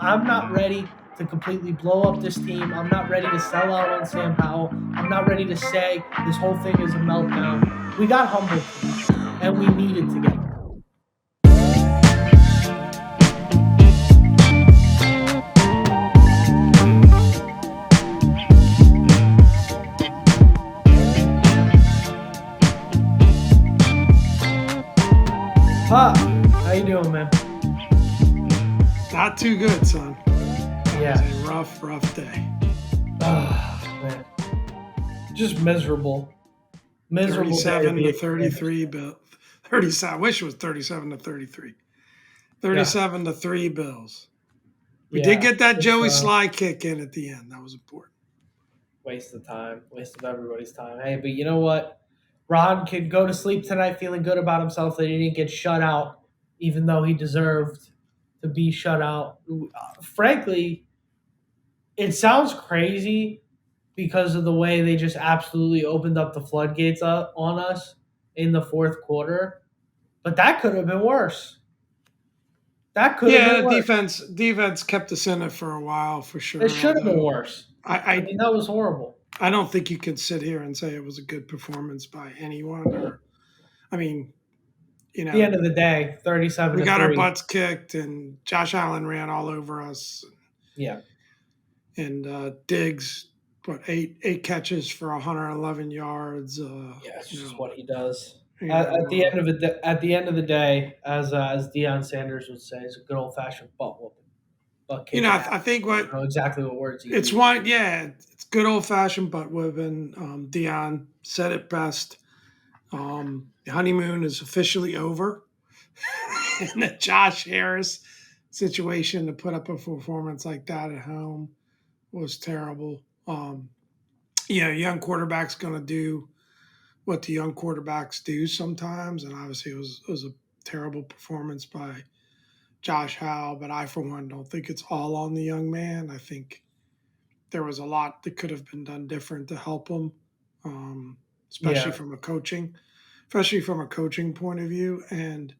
I'm not ready to completely blow up this team. I'm not ready to sell out on Sam Howell. I'm not ready to say this whole thing is a meltdown. We got humbled today, and we needed to get humbled. Pop, how you doing, man? Not too good, son. Yeah. It was a rough day. Man. Just miserable. Miserable day 37 be to a Commanders 33 fan. Bill. 37. I wish it was 37 to 33. 37 to 3 Bills. We did Yeah, get that it's Joey Sly kick in at the end. That was important. waste of time, waste of everybody's time. Hey, but you know what? Ron can go to sleep tonight feeling good about himself that he didn't get shut out, even though he deserved to be shut out. Frankly, it sounds crazy because of the way they just absolutely opened up the floodgates on us in the fourth quarter, but that could have been worse. That could have Yeah, been the worse. defense kept us in it for a while for It sure. should have been Although worse. I I mean, that was horrible. I don't think you can sit here and say it was a good performance by anyone. Or I mean, you At the know, end of the day, 37 we to got our 3. butts kicked, and Josh Allen ran all over us. Yeah. And Diggs, eight catches for 111 yards. Yeah, it's just what he does. You At, know, at the end of it, at the end of the day, as Deion Sanders would say, it's a good old fashioned butt whooping, butt kicking ass. I think I don't know exactly what words he it's used. one. Yeah, it's good old fashioned butt whipping. Dion said it best. The honeymoon is officially over, and the Josh Harris situation to put up a performance like that at home was terrible. Young quarterback's going to do what the young quarterbacks do sometimes, and obviously it was a terrible performance by Josh Howe. But I, for one, don't think it's all on the young man. I think there was a lot that could have been done different to help him, um, especially Yeah, from a coaching, especially from a coaching point of view. And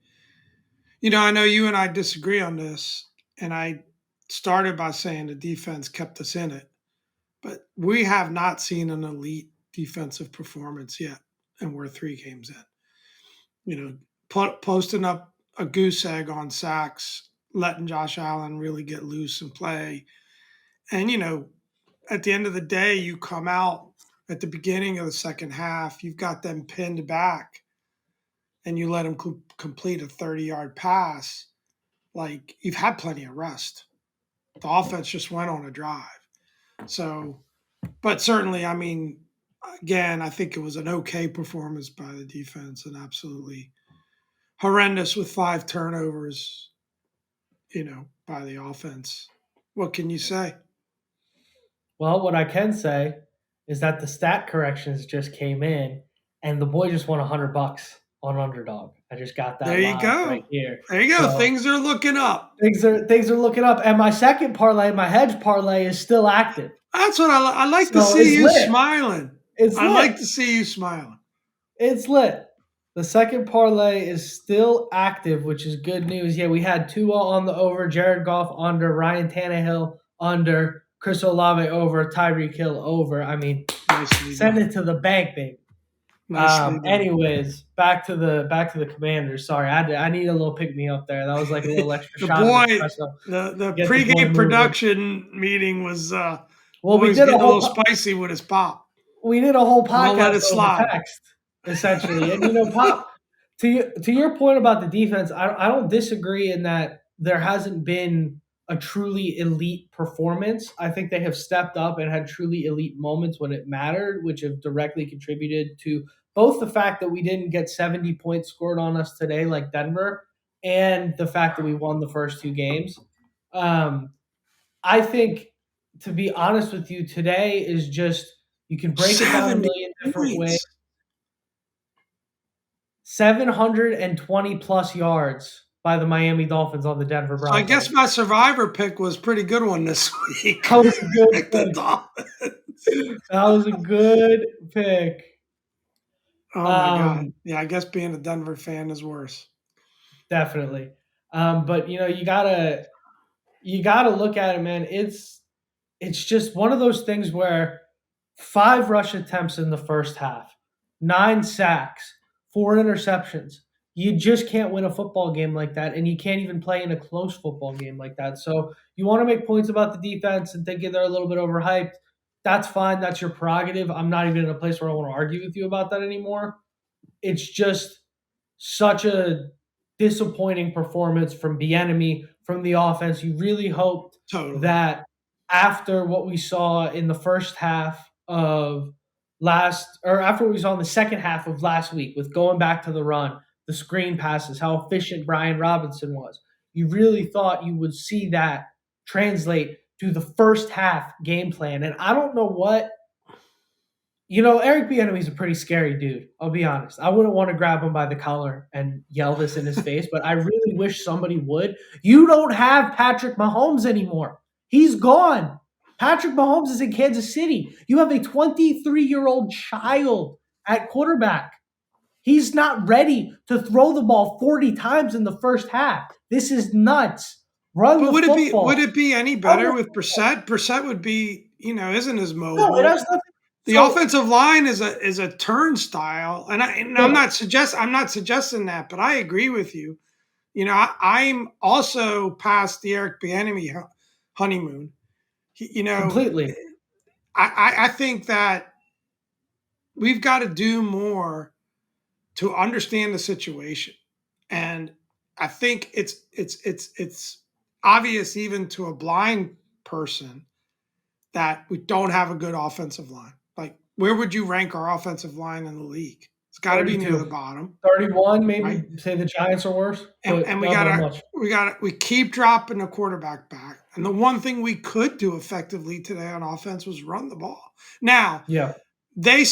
I know you and I disagree on this, and I started by saying the defense kept us in it, but we have not seen an elite defensive performance yet, and we're 3 games in. Posting up a goose egg on sacks, letting Josh Allen really get loose and play. And, at the end of the day, you come out at the beginning of the second half, you've got them pinned back, and you let them complete a 30-yard pass. Like, you've had plenty of rest. The offense just went on a drive. So, but certainly, I mean, again, I think it was an okay performance by the defense and absolutely horrendous with 5 turnovers, by the offense. What can you say? well, what I can say is that the stat corrections just came in, and the boy just won $100 on Underdog. I just got that There you live right go. here. There you go. So Things are looking up. things are looking up, and my second parlay, my hedge parlay, is still active. That's what I like to So see it's you lit. smiling. It's I like lit. to see you smiling. It's lit. The second parlay is still active, which is good news. Yeah, we had Tua on the over, Jared Goff under, Ryan Tannehill under, Chris Olave over, Tyreek Hill over. I mean, Nicely send done. it to the bank, baby. Nicely done. Anyways, back to the Commanders. Sorry, I need a little pick me up there. That was like a little extra The shot of boy, espresso. the Get the boy pregame moving. production meeting was Well, boys getting a little spicy with his pop. we did a whole I'm gonna let podcast it over slide. text, essentially. And Pop, to your point about the defense, I don't disagree in that there hasn't been a truly elite performance. I think they have stepped up and had truly elite moments when it mattered, which have directly contributed to both the fact that we didn't get 70 points scored on us today, like Denver, and the fact that we won the first 2 games. Um, I think, to be honest with you, today is just you can break it down a 70 million different ways. points. 720 plus yards by the Miami Dolphins on the Denver So I Broncos. guess my survivor pick was a pretty good one this week. That was a good Pick the pick. Dolphins. That was a good pick. Oh my God. Um, Yeah, I guess being a Denver fan is worse. Definitely. But you gotta you got to look at it, man. It's just one of those things where 5 rush attempts in the first half, 9 sacks, 4 interceptions. You just can't win a football game like that, and you can't even play in a close football game like that. So you want to make points about the defense and thinking they're a little bit overhyped. That's fine. That's your prerogative. I'm not even in a place where I want to argue with you about that anymore. It's just such a disappointing performance from Bieniemy, from the offense. You really hoped Totally. that after what we saw in the first half of after what we saw in the second half of last week with going back to the run, the screen passes, how efficient Brian Robinson was. You really thought you would see that translate to the first half game plan. And I don't know what Eric Bieniemy is a pretty scary dude. I'll be honest. I wouldn't want to grab him by the collar and yell this in his face, but I really wish somebody would. You don't have Patrick Mahomes anymore. He's gone. Patrick Mahomes is in Kansas City. You have a 23-year-old child at quarterback. He's not ready to throw the ball 40 times in the first half. This is nuts. Run But the would football. it be any Run better the with Brissett? Brissett would be, isn't as No, it mobile. has nothing. The So offensive line is a turnstile, and look, I'm not suggesting that, but I agree with you. I'm also past the Eric Bieniemy honeymoon. completely. I think that we've got to do more to understand the situation, and I think it's obvious even to a blind person that we don't have a good offensive line. Like, where would you rank our offensive line in the league? It's got to be near the 32. bottom, 31, right? maybe say the Giants are worse, And but not by much. we keep dropping the quarterback back. And the one thing we could do effectively today on offense was run the ball. Now Yeah, they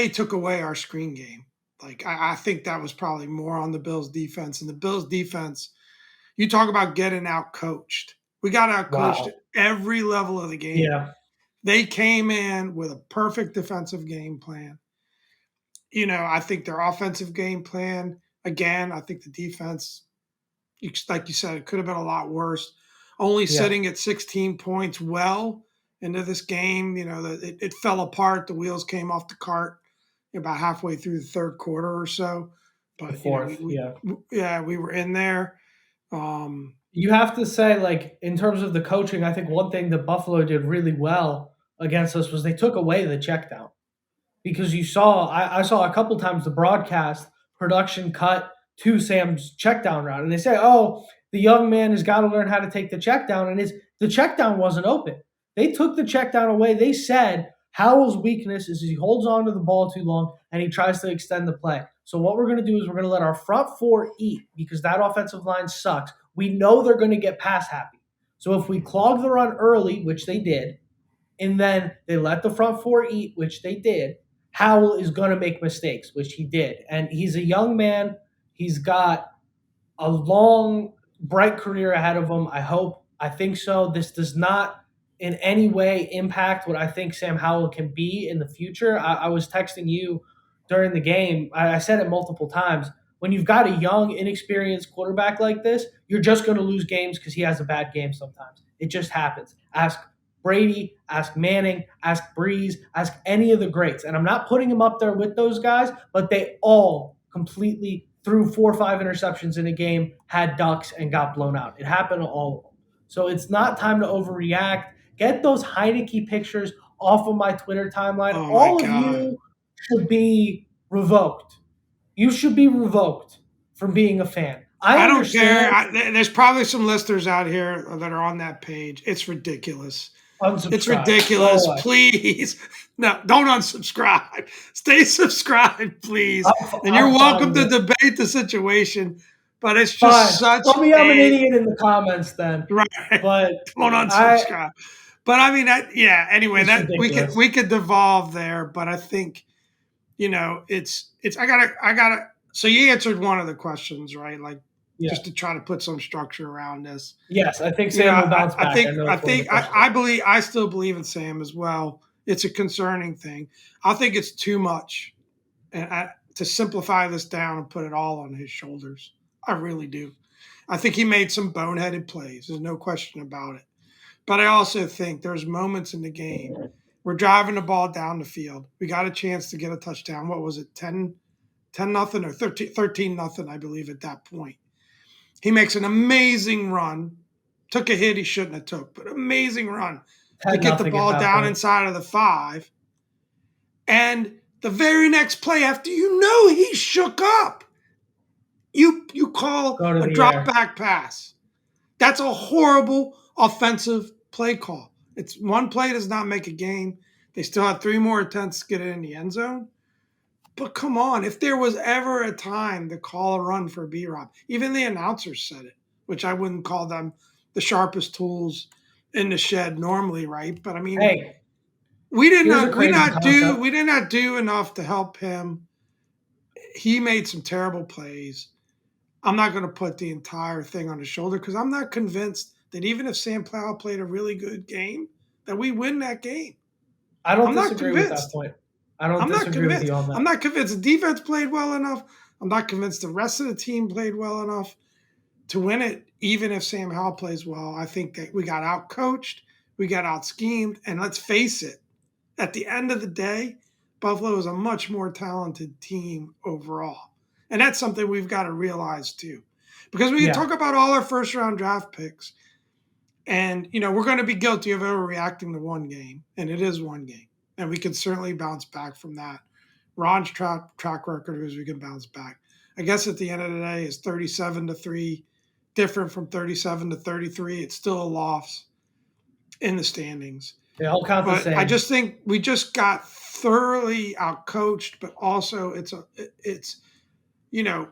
took away our screen game. Like, I think that was probably more on the Bills defense. And the Bills defense, you talk about getting out coached. We got out coached wow. at every level of the game. Yeah, They came in with a perfect defensive game plan. I think their offensive game plan, again, I think the defense, like you said, it could have been a lot worse. Only yeah, sitting at 16 points well into this game, it fell apart. The wheels came off the cart about halfway through the third quarter or so. the But, fourth, yeah. yeah, we were in there. Um, You have to say, like, in terms of the coaching, I think one thing that Buffalo did really well against us was they took away the check down. Because I saw a couple times the broadcast production cut to Sam's check down route, and they say, "Oh, the young man has got to learn how to take the check down," and the check down wasn't open. They took the check down away. They said Howell's weakness is he holds on to the ball too long and he tries to extend the play. So what we're going to do is we're going to let our front four eat because that offensive line sucks. We know they're going to get pass happy. So if we clog the run early, which they did, and then they let the front four eat, which they did, Howell is going to make mistakes, which he did. And he's a young man. He's got a long, bright career ahead of him. I hope. I think so. This does not in any way impact what I think Sam Howell can be in the future. I was texting you during the game. I said it multiple times. When you've got a young, inexperienced quarterback like this, you're just going to lose games because he has a bad game sometimes. It just happens. Ask Brady, ask Manning, ask Breeze, ask any of the greats. And I'm not putting him up there with those guys, but they all completely threw 4 or 5 interceptions in a game, had ducks, and got blown out. It happened to all of them. So it's not time to overreact. Get those Heineke pictures off of my Twitter timeline. oh my All of God. you should be revoked. You should be revoked from being a fan. I I don't care. understand There's probably some listeners out here that are on that page. It's ridiculous. It's unsubscribe. Go ridiculous. away. Please. No, don't unsubscribe. Stay subscribed, please. And you're I'll welcome find to it. debate the situation. But it's just Fine. such Tell me I'm an a idiot in the comments then. right. But Don't I unsubscribe. But I mean yeah, anyway, it's that ridiculous. we could devolve there, but I think, it's I gotta so you answered one of the questions, right? Like, Yeah. just to try to put some structure around this. Yes, I think Sam will bounce back. I know I it's one of the think questions. I still believe in Sam as well. It's a concerning thing. I think it's too much, to simplify this down and put it all on his shoulders. I really do. I think he made some boneheaded plays. There's no question about it. But I also think there's moments in the game. We're driving the ball down the field. We got a chance to get a touchdown. What was it, 10 nothing or 13 nothing, I believe, at that point. He makes an amazing run. Took a hit he shouldn't have took, but amazing run to Had get the nothing at ball that down point. inside of the 5. And the very next play after he shook up, you call Go to a the drop air. back pass. That's a horrible offensive play call. It's one play does not make a game. They still have 3 more attempts to get it in the end zone. But come on, if there was ever a time to call a run for B-Rob, even the announcers said it, which I wouldn't call them the sharpest tools in the shed normally, right? But I mean, Hey, here's a we crazy not do concept. we did not do enough to help him. He made some terrible plays. I'm not going to put the entire thing on his shoulder because I'm not convinced that even if Sam Plow played a really good game, that we win that game. I don't I'm not disagree with that convinced. point. I don't I'm not disagree with convinced. you on I'm that. not convinced the defense played well enough. I'm not convinced the rest of the team played well enough to win it, even if Sam Howell plays well. I think that we got out coached, we got out schemed, and let's face it, at the end of the day, Buffalo is a much more talented team overall. And that's something we've got to realize too. Because we can Yeah. talk about all our first round draft picks, and we're going to be guilty of overreacting to one game, and it is one game. And we can certainly bounce back from that. Ron's track record is we can bounce back. I guess at the end of the day, is 37-3 different from 37-33? It's still a loss in the standings. They all count the But I same. just think we just got thoroughly outcoached. But also, it's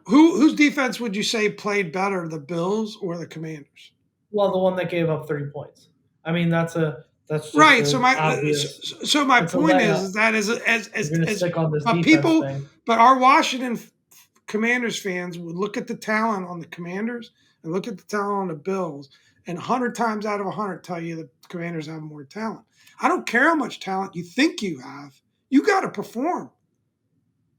whose defense would you say played better, the Bills or the Commanders? Well, the one that gave up 3 points. I mean, that's just Right. So a my obvious. so my It's a point layup. is that You're going to as stick on this but defense people, thing. but our Washington Commanders fans would look at the talent on the Commanders and look at the talent on the Bills, and 100 times out of 100 tell you the Commanders have more talent. I don't care how much talent you think you have. You got to perform.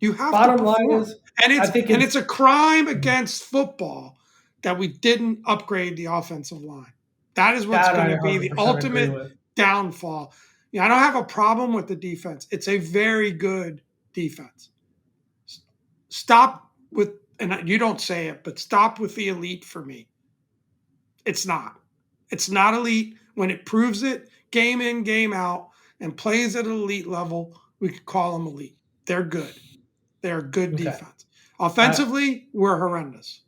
You have to Bottom line perform. is, And I it's think and it's it's a crime against football that we didn't upgrade the offensive line. That is what's that going I to be the 100% agree ultimate with. downfall. I don't have a problem with the defense. It's a very good defense. Stop with, and you don't say it, but stop with the elite for me. It's not. It's not elite. When it proves it game in, game out, and plays at an elite level, we could call them elite. They're good. They're a good Okay. defense. Offensively, we're horrendous.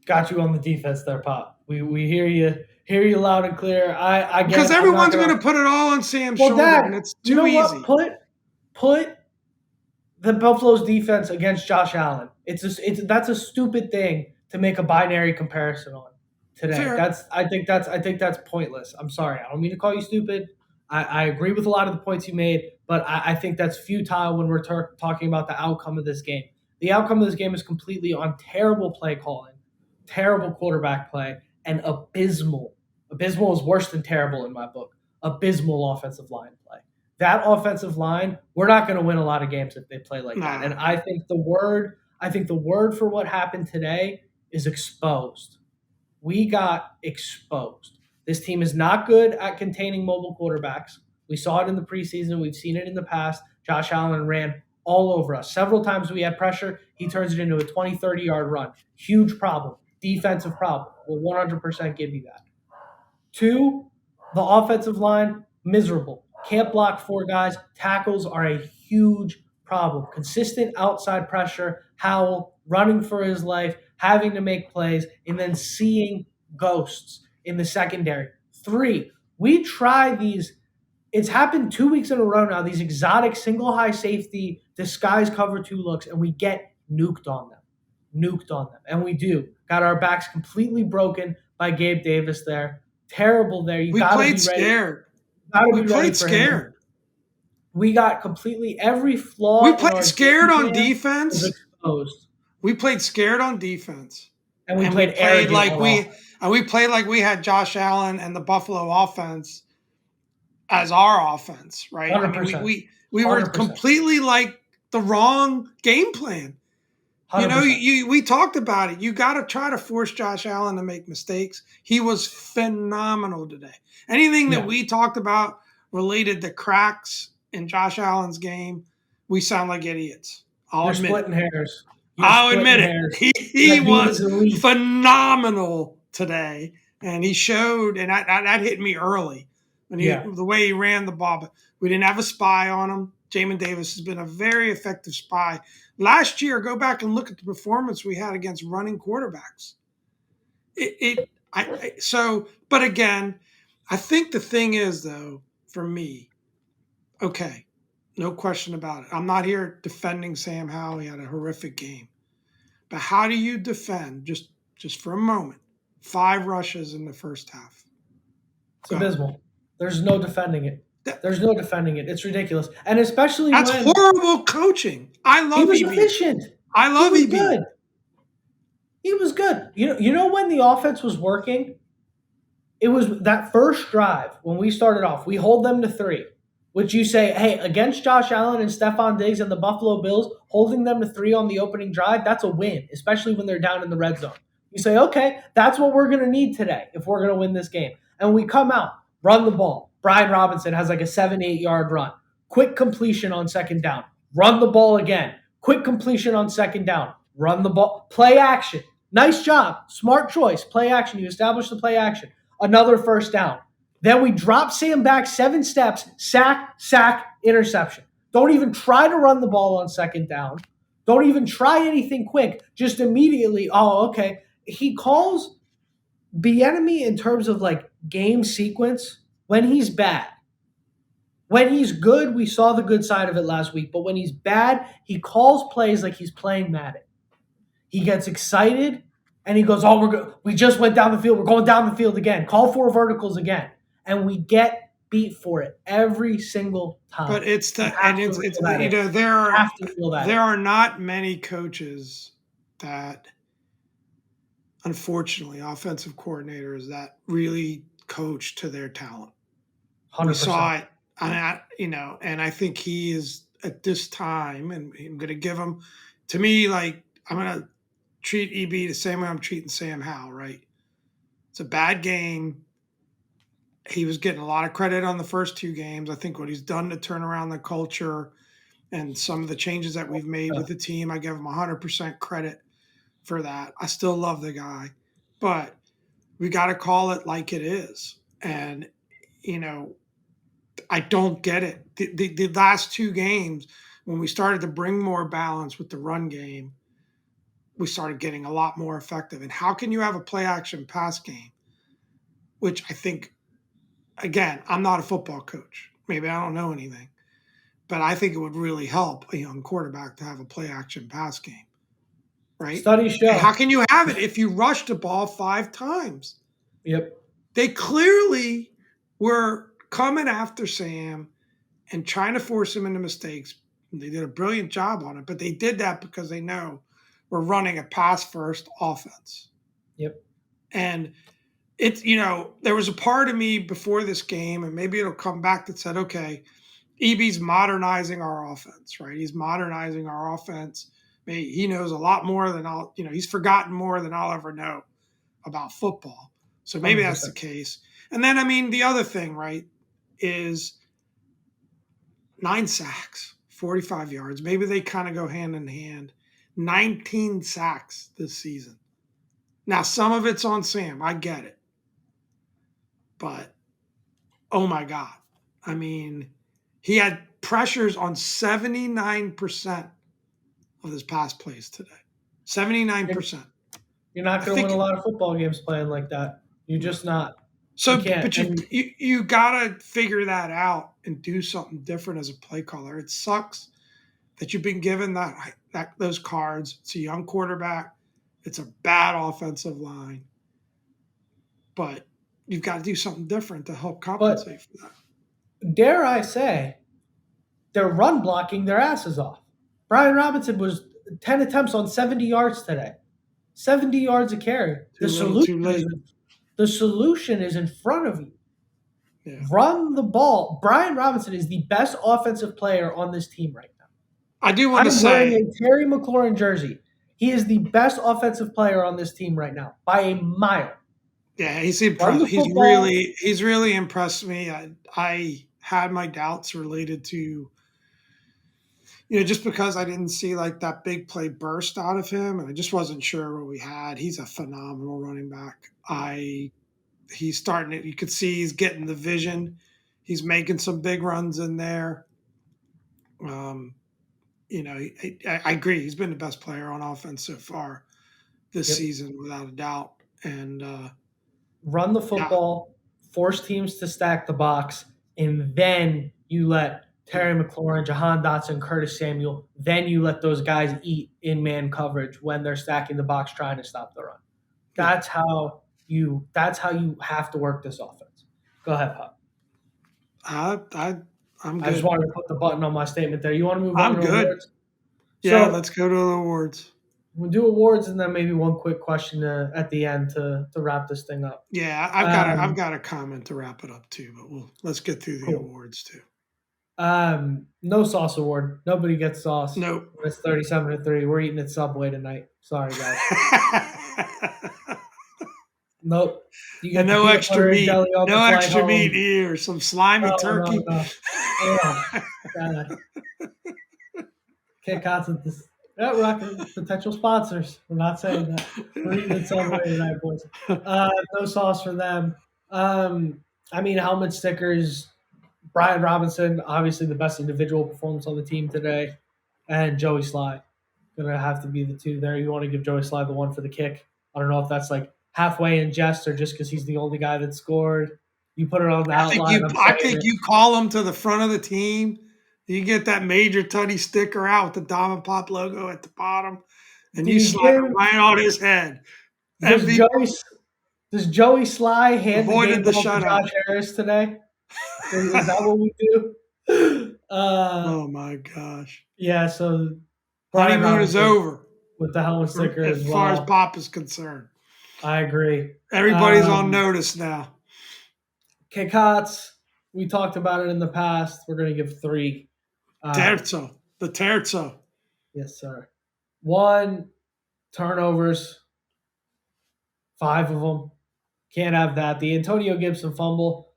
Got you on the defense there, Pop. We hear you loud and clear. I get Because it. I'm not everyone's going gonna. to put it all on Sam's Well, shoulder, and Dad, it's you too know what? easy. Put the Buffalo's defense against Josh Allen. That's a stupid thing to make a binary comparison on today. Fair. I think that's pointless. I'm sorry. I don't mean to call you stupid. I agree with a lot of the points you made, but I think that's futile when we're talking about the outcome of this game. The outcome of this game is completely on terrible play calling, terrible quarterback play, and abysmal. Abysmal is worse than terrible in my book. Abysmal offensive line play. That offensive line, we're not going to win a lot of games if they play like that. Nah. And I think the word for what happened today is exposed. We got exposed. This team is not good at containing mobile quarterbacks. We saw it in the preseason. We've seen it in the past. Josh Allen ran all over us. Several times we had pressure. He turns it into a 20, 30-yard run. Huge problem. Defensive problem. We'll 100% give you that. Two, the offensive line, miserable. Can't block 4 guys. Tackles are a huge problem. Consistent outside pressure, Howell running for his life, having to make plays, and then seeing ghosts in the secondary. Three, we try these. It's happened 2 weeks in a row now, these exotic single high safety disguise cover 2 looks, and we get nuked on them. Nuked on them. And we do. Got our backs completely broken by Gabe Davis there. Terrible there. You We got to played be ready. scared. Got to We be ready played for him. scared. We got completely every We flaw in played our scared game on plan was defense. exposed, We played scared on defense. and we And we played played arrogant like on we offense. and we played like we had Josh Allen and the Buffalo offense as our offense, right? I mean, 100%. we were 100%. completely like the wrong game plan. 100%. We talked about it. You got to try to force Josh Allen to make mistakes. He was phenomenal today. Anything that Yeah. we talked about related to cracks in Josh Allen's game, we sound like idiots. I'll You're admit it. splitting hairs. You're I'll admit splitting it. hairs. He That dude was is elite. phenomenal today, and he showed, and that hit me early when Yeah. the way he ran the ball. But we didn't have a spy on him. Jamin Davis has been a very effective spy. Last year, go back and look at the performance we had against running quarterbacks. But again, I think the thing is though, for me, okay, no question about it. I'm not here defending Sam Howell. He had a horrific game. But how do you defend, just for a moment, 5 rushes in the first half? It's Go. abysmal. There's no defending it. That- There's no defending it. It's ridiculous. And especially That's when horrible coaching. I he love was EB. efficient. I He love was EB. good. He was good. You know when the offense was working? It was that first drive when we started off. We hold them to 3, which you say, hey, against Josh Allen and Stephon Diggs and the Buffalo Bills, holding them to 3 on the opening drive, that's a win, especially when they're down in the red zone. You say, okay, that's what we're going to need today if we're going to win this game. And we come out, run the ball. Brian Robinson has like a 7-8 yard run. Quick completion on second down. Run the ball again. Quick completion on second down. Run the ball. Play action. Nice job. Smart choice. Play action. You establish the play action. Another first down. Then we drop Sam back 7 steps, sack, interception. Don't even try to run the ball on second down. Don't even try anything quick. Just immediately, oh, okay. He calls Bieniemy in terms of like game sequence when he's bad. When he's good, we saw the good side of it last week. But when he's bad, he calls plays like he's playing Madden. He gets excited and he goes, "Oh, we just went down the field. We're going down the field again. Call 4 verticals again," and we get beat for it every single time. But it's You have to feel that. there are not many coaches that, unfortunately, offensive coordinators that really coach to their talent. 100%. We saw it, and I think he is at this time, and I'm going to give him, to me, like I'm going to treat EB the same way I'm treating Sam Howell, right? It's a bad game. He was getting a lot of credit on the first 2 games. I think what he's done to turn around the culture and some of the changes that we've made with the team, I give him 100% credit for that. I still love the guy, but we got to call it like it is. And, I don't get it. The last 2 games, when we started to bring more balance with the run game, we started getting a lot more effective. And how can you have a play action pass game, which I think, again, I'm not a football coach. Maybe I don't know anything, but I think it would really help a young quarterback to have a play action pass game, right? Studies show. And how can you have it if you rush the ball 5 times? Yep. They clearly were coming after Sam and trying to force him into mistakes. They did a brilliant job on it, but they did that because they know we're running a pass-first offense. Yep. And it's, there was a part of me before this game, and maybe it'll come back, that said, okay, EB's modernizing our offense, right? He's modernizing our offense. He knows a lot more than he's forgotten more than I'll ever know about football. So maybe 100%. that's the case. And then, the other thing, right, is 9 sacks, 45 yards. Maybe they kind of go hand in hand. 19 sacks this season. Now, some of it's on Sam. I get it. But, oh my God. He had pressures on 79% of his pass plays today. 79%. You're not going to win a lot of football games playing like that. You're just not. So, you can't. but you got to figure that out and do something different as a play caller. It sucks that you've been given those cards. It's a young quarterback. It's a bad offensive line. But you've got to do something different to help compensate for that. Dare I say, they're run blocking their asses off. Brian Robinson was 10 attempts on 70 yards today. 70 yards a carry. The solution is in front of you. Yeah. Run the ball. Brian Robinson is the best offensive player on this team right now. I do want to say, wearing a Terry McLaurin jersey. He is the best offensive player on this team right now by a mile. Yeah, he's Run impressed. the football. He's really impressed me. I had my doubts related to just because I didn't see like that big play burst out of him, and I just wasn't sure what we had. He's a phenomenal running back. He's starting it. You could see he's getting the vision. He's making some big runs in there. Um, I agree. He's been the best player on offense so far this Yep. season, without a doubt. And Run the yeah, football, force teams to stack the box, and then you let Terry McLaurin, Jahan Dotson, Curtis Samuel, then you let those guys eat in man coverage when they're stacking the box trying to stop the run. yeah, That's how you have to work this offense. Go ahead, Pop. I, I, I'm I just good. wanted to put the button on my statement there. You want to move on I'm to good. awards? Yeah, So let's go to the awards. we'll do awards and then maybe one quick question at the end to wrap this thing up. Yeah, I've Um, got a comment to wrap it up too, but let's get through the cool. awards too. No sauce award. Nobody gets sauce. Nope. When it's 37-3. We're eating at Subway tonight. Sorry, guys. Nope. You And get the no peanut extra butter and meat. jelly on the No flight extra meat home. here. Some slimy No, no, turkey. no. Oh, God. Can't concentrate. Yeah, we're not gonna, potential sponsors. We're not saying that. We're eating at Subway tonight, boys. No sauce for them. I mean, helmet stickers. Brian Robinson, obviously the best individual performance on the team today, and Joey Sly. Gonna have to be the two there. You want to give Joey Sly the one for the kick. I don't know if that's like halfway in jest or just because he's the only guy that scored. You put it on the outline. I'm I saying think it. you call them to the front of the team. You get that Major Tutty sticker out with the Dom and Pop logo at the bottom, and Do you you slap give it right on his head. does MVP Joey does Joey Sly hand the avoided game the ball to shutout. Josh Harris today? Is that what we do? Oh my gosh. Yeah. So Brian Honeymoon is Robinson over with the helmet sticker as as far as well. Pop is concerned. I agree. Everybody's on Um, notice now. Kikots, we talked about it in the past. We're going to give three. Um, Terzo. The Terzo. yes, sir. One, turnovers, five of them. Can't have that. The Antonio Gibson fumble.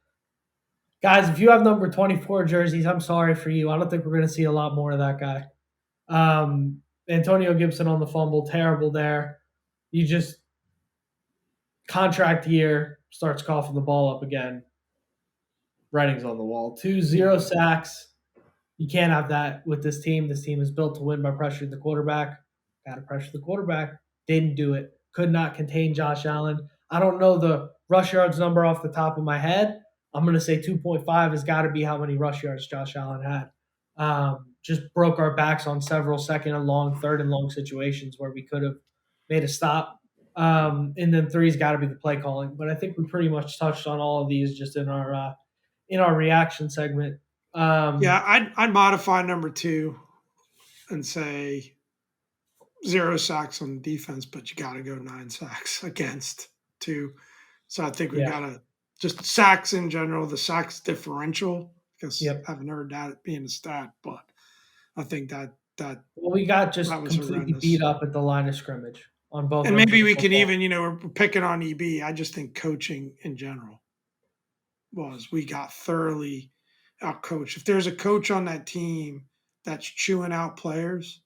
Guys, if you have number 24 jerseys, I'm sorry for you. I don't think we're going to see a lot more of that guy. Antonio Gibson on the fumble, terrible there. You just, contract year, starts coughing the ball up again. Writing's on the wall. 2-0 sacks. You can't have that with this team. This team is built to win by pressuring the quarterback. Got to pressure the quarterback. Didn't do it. Could not contain Josh Allen. I don't know the rush yards number off the top of my head. I'm going to say 2.5 has got to be how many rush yards Josh Allen had. Just broke our backs on several second and long, third and long situations where we could have made a stop. And then three's got to be the play calling. But I think we pretty much touched on all of these just in our reaction segment. Yeah, I'd modify number 2 and say 0 sacks on defense, but you got to go 9 sacks against 2. So I think we Yeah. got to just sacks in general, the sacks differential, because Yep. I haven't heard that being a stat, but I think that Well, we got just was completely horrendous. beat up at the line of scrimmage on both And ends of maybe the we can football. even, we're picking on EB. I just think coaching in general we got thoroughly out coached. If there's a coach on that team that's chewing out players,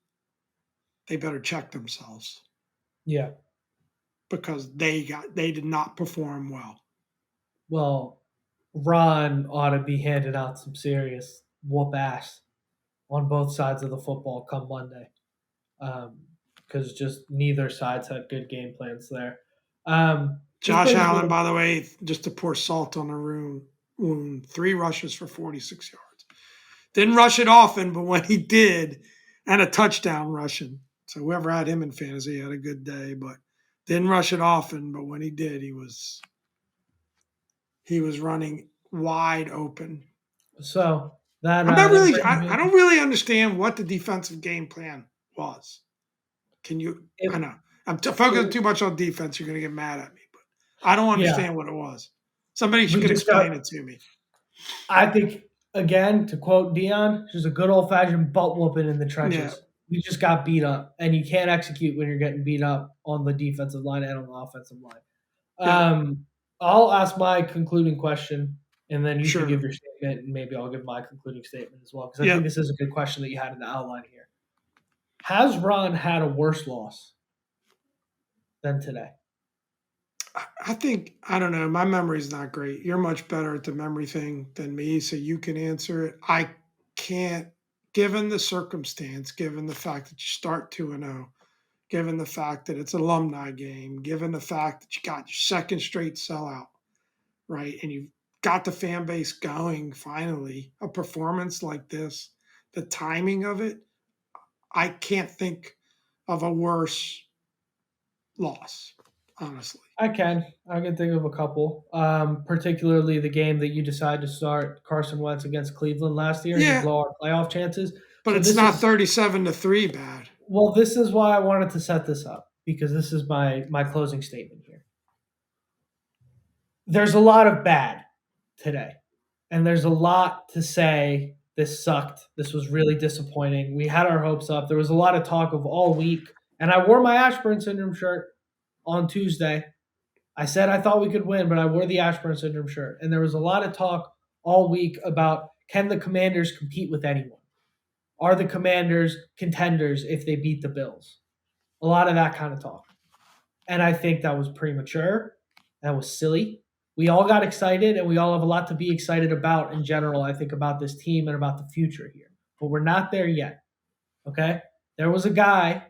they better check themselves Yeah. because they did not perform well. Well, Ron ought to be handing out some serious whoop ass on both sides of the football come Monday. Because just neither sides had good game plans there. This Josh brings me Allen, to by the way, just to pour salt on the wound, 3 rushes for 46 yards. Didn't rush it often, but when he did, and a touchdown rushing. So whoever had him in fantasy had a good day, but didn't rush it often. But when he did, he was running wide open. so that I'm not that really. brings I me. don't really understand what the defensive game plan was. Can you? I It, know I'm focusing it, too much on defense. You're going to get mad at me, but I don't yeah, understand what it was. Somebody we could just explain got. it to me. I think again to quote Dion, just a good old fashioned butt whooping in the Yeah, trenches. We just got beat up, and you can't execute when you're getting beat up on the defensive line and on the offensive line. Yep. I'll ask my concluding question, and then you can give Sure. your statement, and maybe I'll give my concluding statement as well, because I think Yep. this is a good question that you had in the outline here. Has Ron had a worse loss than today? I think, I don't know. My memory's not great. You're much better at the memory thing than me, so you can answer it. I can't, given the circumstance, given the fact that you start 2-0, given the fact that it's an alumni game, given the fact that you got your second straight sellout, right? And you've got the fan base going finally, a performance like this, the timing of it, I can't think of a worse loss, honestly. I can think of a couple, particularly the game that you decided to start Carson Wentz against Cleveland last year, and you Yeah, blow our playoff chances. but So it's this not is 37-3 bad. well, this is why I wanted to set this up, because this is my closing statement here. There's a lot of bad today, and there's a lot to say. This sucked. This was really disappointing. We had our hopes up. There was a lot of talk of all week, and I wore my Ashburn syndrome shirt on Tuesday. I said I thought we could win, but I wore the Ashburn syndrome shirt, and there was a lot of talk all week about, can the Commanders compete with anyone? Are the Commanders contenders if they beat the Bills? A lot of that kind of talk. And I think that was premature. That was silly. We all got excited, and we all have a lot to be excited about in general, I think, about this team and about the future here. But we're not there yet. Okay? There was a guy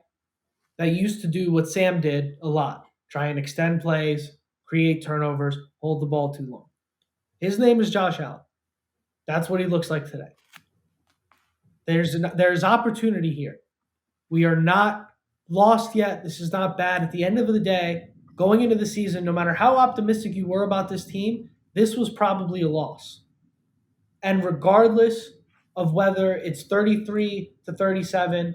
that used to do what Sam did a lot, try and extend plays, create turnovers, hold the ball too long. His name is Josh Allen. That's what he looks like today. There's opportunity here. We are not lost yet. This is not bad. At the end of the day, going into the season, no matter how optimistic you were about this team, this was probably a loss. And regardless of whether it's 33 to 37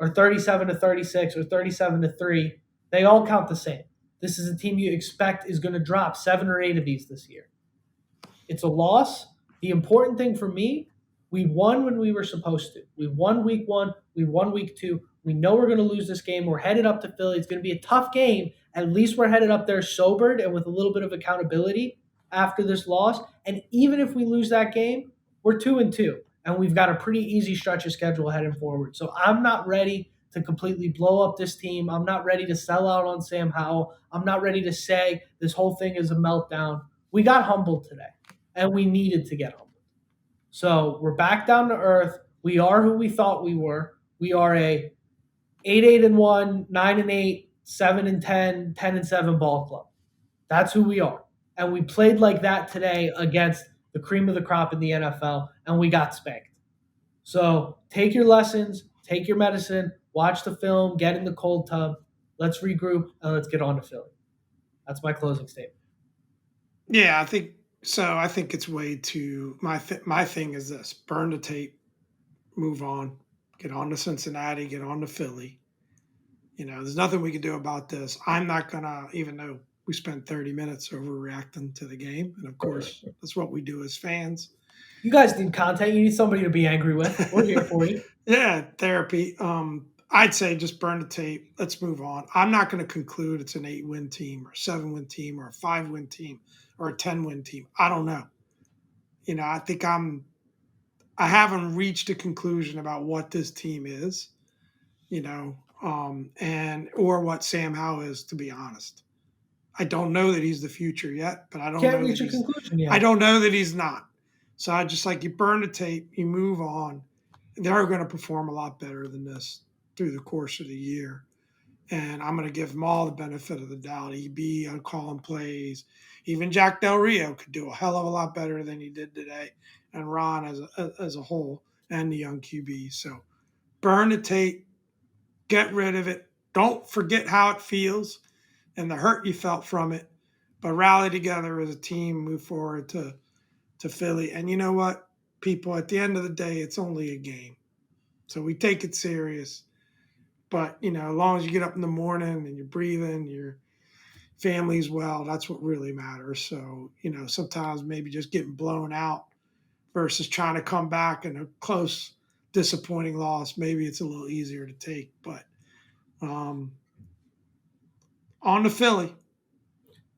or 37 to 36 or 37 to 3, they all count the same. This is a team you expect is going to drop 7 or 8 of these this year. It's a loss. The important thing for me, we won when we were supposed to. We won week 1, we won week 2. We know we're going to lose this game. We're headed up to Philly. It's going to be a tough game. At least we're headed up there sobered and with a little bit of accountability after this loss. And even if we lose that game, we're 2-2, and we've got a pretty easy stretch of schedule heading forward. So I'm not ready to completely blow up this team. I'm not ready to sell out on Sam Howell. I'm not ready to say this whole thing is a meltdown. We got humbled today, and we needed to get humbled. So we're back down to earth. We are who we thought we were. We are a 8-1, 9-8, 7-10, 10-7 ball club. That's who we are. And we played like that today against the cream of the crop in the NFL, and we got spanked. So take your lessons, take your medicine, watch the film, get in the cold tub. Let's regroup, and let's get on to Philly. That's my closing statement. Yeah, I think so. I think it's way too. My thing is this: burn the tape, move on, get on to Cincinnati, get on to Philly. There's nothing we can do about this. I'm not gonna, even though we spent 30 minutes overreacting to the game, and of course that's what we do as fans. You guys need content. You need somebody to be angry with. We're here for you. Yeah, therapy. I'd say just burn the tape. Let's move on. I'm not going to conclude it's an 8-win team or 7-win team or a 5-win team or a 10-win team. I don't know. I think I haven't reached a conclusion about what this team is, and or what Sam Howell is, to be honest. I don't know that he's the future yet, but I don't Can't know that reach a conclusion I yet. don't know that he's not. So I just like, you burn the tape, you move on. They're going to perform a lot better than this through the course of the year. And I'm going to give him all the benefit of the doubt. EB on calling plays. Even Jack Del Rio could do a hell of a lot better than he did today. And Ron as a whole, and the young QB. So burn the tape, get rid of it. Don't forget how it feels and the hurt you felt from it, but rally together as a team, move forward to Philly. And you know what, people, at the end of the day, it's only a game. So we take it serious. But, as long as you get up in the morning and you're breathing, your family's well, that's what really matters. So, sometimes maybe just getting blown out versus trying to come back in a close disappointing loss, maybe it's a little easier to take. But um, on to Philly.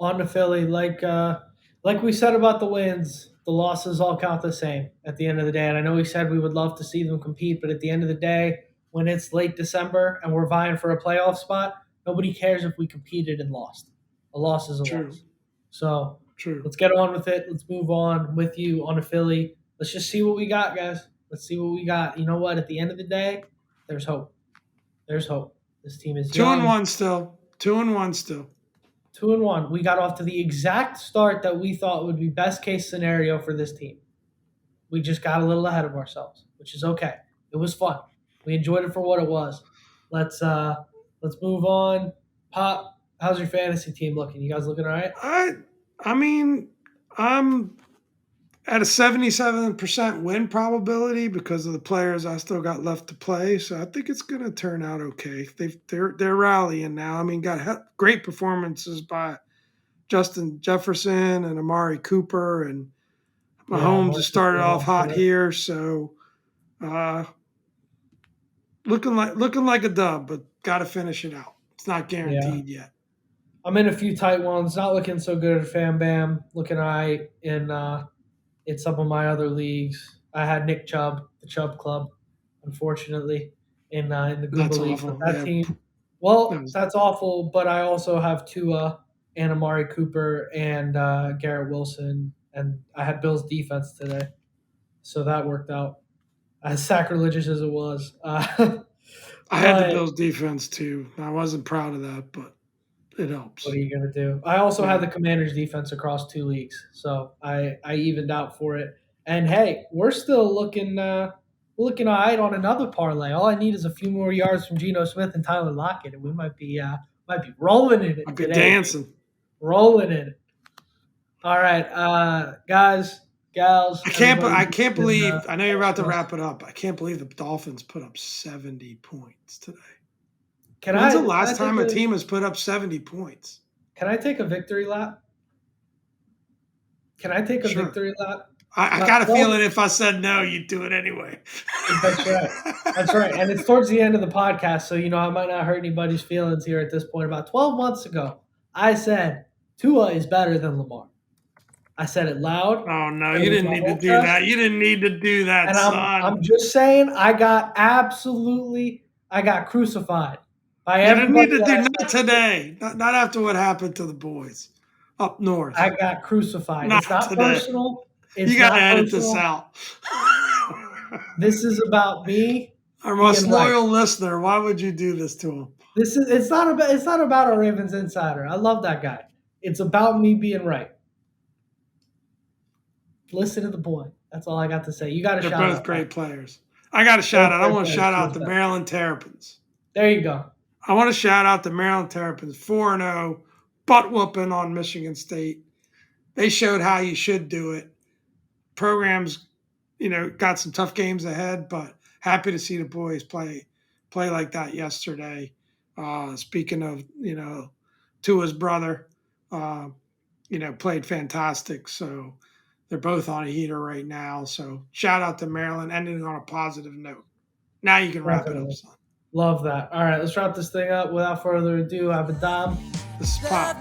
On to Philly, like we said about the wins, the losses all count the same at the end of the day. And I know we said we would love to see them compete, but at the end of the day, when it's late December and we're vying for a playoff spot, nobody cares if we competed and lost. A loss is a True, loss. So true. let's get on with it. Let's move on with you on to Philly. Let's just see what we got, guys. Let's see what we got. You know what? At the end of the day, there's hope. There's hope. This team is Two and young. one still. 2-1 still. 2-1. We got off to the exact start that we thought would be best case scenario for this team. We just got a little ahead of ourselves, which is okay. It was fun. We enjoyed it for what it was. Let's move on. Pop, how's your fantasy team looking? You guys looking all right? I mean, I'm at a 77% win probability because of the players I still got left to play. So I think it's going to turn out okay. They're rallying now. I mean, got great performances by Justin Jefferson and Amari Cooper, and Mahomes has started off hot here. So looking like a dub, but got to finish it out. It's not guaranteed yet. I'm in a few tight ones. Not looking so good at Fam Bam. Looking all right in some of my other leagues. I had Nick Chubb, the Chubb Club, unfortunately, in the Goomba League. Awful. But that Yeah. team, well, that's awful. But I also have Tua and Amari Cooper and Garrett Wilson, and I had Bills defense today, so that worked out. As sacrilegious as it was, I had the Bills defense too. I wasn't proud of that, but it helps. What are you going to do? I also had the Commanders defense across 2 leagues, so I evened out for it. And hey, we're still looking all right on another parlay. All I need is a few more yards from Geno Smith and Tyler Lockett, and we might be rolling in it I've been today. dancing. Rolling in it. All right, guys, gals. I can't believe. I know you're about to wrap it up. I can't believe the Dolphins put up 70 points today. When's the last time a team has put up 70 points? Can I take a victory lap? Victory lap? I got a feeling if I said no, you'd do it anyway. That's right. That's right. And it's towards the end of the podcast, so I might not hurt anybody's feelings here at this point. About 12 months ago, I said Tua is better than Lamar. I said it loud. Oh no, you didn't need to do that. You didn't need to do that, and son. I'm just saying, I got crucified by everybody. You didn't need to do not today. Not after what happened to the boys up north. I got crucified. It's not personal. You got to edit this out. This is about me. Our most loyal listener. Why would you do this to him? It's not about a Ravens insider. I love that guy. It's about me being right. Listen to the boy. That's all I got to say. You got to shout out. They're both great players. I got to shout out. I want to shout out the Maryland Terrapins. There you go. I want to shout out the Maryland Terrapins. 4-0, butt whooping on Michigan State. They showed how you should do it. Programs, got some tough games ahead, but happy to see the boys play like that yesterday. Speaking of, Tua's brother, played fantastic. So they're both on a heater right now. So shout out to Maryland, ending on a positive note. Now you can wrap it up, son. Love that. All right, let's wrap this thing up. Without further ado, I have a Dom. This is Pop.